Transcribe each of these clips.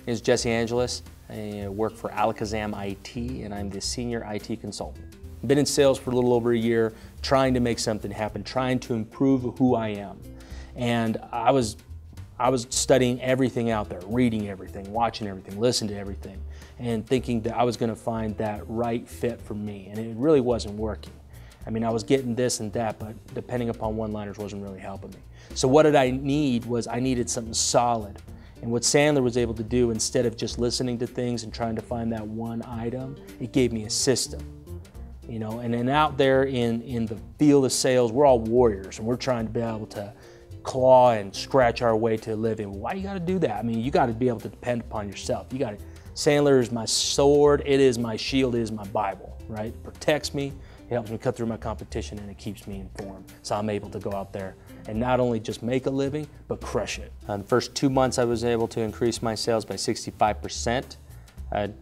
name is Jesse Angeles. I work for Alakazam IT, and I'm the senior IT consultant. I've been in sales for a little over a year, trying to make something happen, trying to improve who I am. And I was studying everything out there, reading everything, watching everything, listening to everything, and thinking that I was going to find that right fit for me, and it really wasn't working. I mean, I was getting this and that, but depending upon one-liners wasn't really helping me. So what did I need was I needed something solid. And what Sandler was able to do, instead of just listening to things and trying to find that one item, it gave me a system. You know, and then out there in the field of sales, we're all warriors, and we're trying to be able to claw and scratch our way to a living. Why you got to do that? I mean, you got to be able to depend upon yourself. You got to. Sandler is my sword. It is my shield. It is my Bible. Right? It protects me. It helps me cut through my competition, and it keeps me informed. So I'm able to go out there and not only just make a living, but crush it. In the first 2 months, I was able to increase my sales by 65%.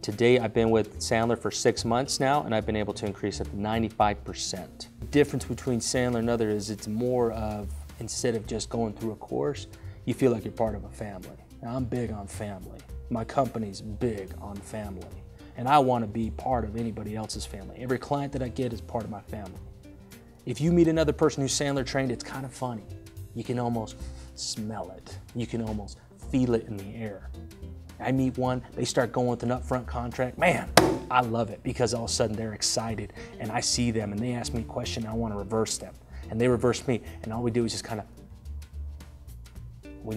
Today, I've been with Sandler for 6 months now, and I've been able to increase it to 95%. The difference between Sandler and others is it's more of, instead of just going through a course, you feel like you're part of a family. Now, I'm big on family. My company's big on family. And I want to be part of anybody else's family. Every client that I get is part of my family. If you meet another person who's Sandler trained, it's kind of funny. You can almost smell it. You can almost feel it in the air. I meet one, they start going with an upfront contract. Man, I love it because all of a sudden they're excited and I see them and they ask me a question and I want to reverse them. And they reverse me, and all we do is just kind of, we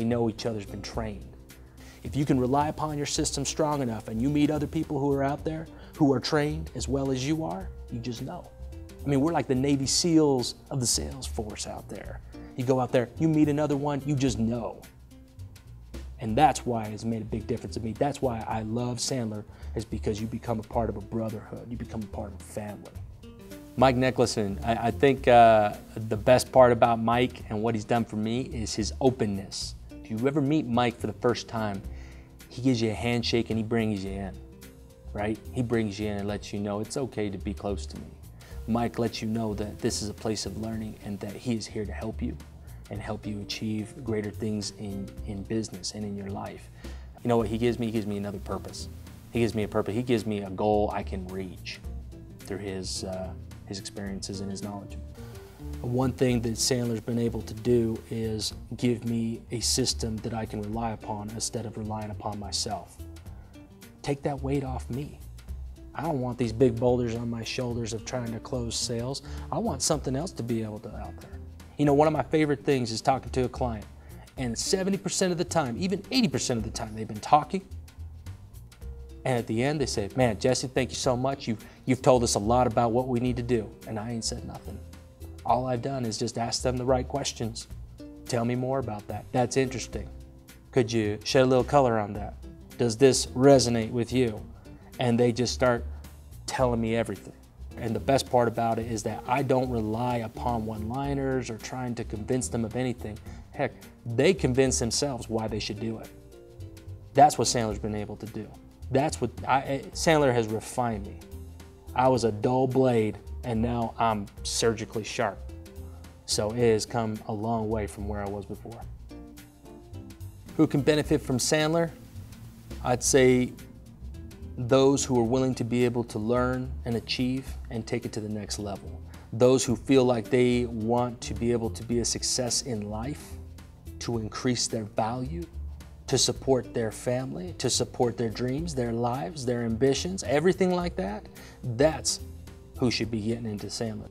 know each other's been trained. If you can rely upon your system strong enough and you meet other people who are out there who are trained as well as you are, you just know. I mean, we're like the Navy SEALs of the sales force out there. You go out there, you meet another one, you just know. And that's why it's made a big difference to me. That's why I love Sandler, is because you become a part of a brotherhood. You become a part of a family. Mike Nicholson, I think the best part about Mike and what he's done for me is his openness. If you ever meet Mike for the first time, he gives you a handshake and he brings you in, right? He brings you in and lets you know it's okay to be close to me. Mike lets you know that this is a place of learning and that he is here to help you and help you achieve greater things in business and in your life. You know what he gives me? He gives me another purpose. He gives me a purpose. He gives me a goal I can reach through his experiences and his knowledge. One thing that Sandler's been able to do is give me a system that I can rely upon instead of relying upon myself. Take that weight off me. I don't want these big boulders on my shoulders of trying to close sales. I want something else to be able to out there. You know, one of my favorite things is talking to a client, and 70% of the time, even 80% of the time, they've been talking, and at the end they say, man, Jesse, thank you so much. You've told us a lot about what we need to do, and I ain't said nothing. All I've done is just ask them the right questions. Tell me more about that. That's interesting. Could you shed a little color on that? Does this resonate with you? And they just start telling me everything. And the best part about it is that I don't rely upon one-liners or trying to convince them of anything. Heck, they convince themselves why they should do it. That's what Sandler's been able to do. That's what Sandler has refined me. I was a dull blade, and now I'm surgically sharp. So it has come a long way from where I was before. Who can benefit from Sandler? I'd say those who are willing to be able to learn and achieve and take it to the next level. Those who feel like they want to be able to be a success in life, to increase their value, to support their family, to support their dreams, their lives, their ambitions, everything like that. That's who should be getting into Sandler.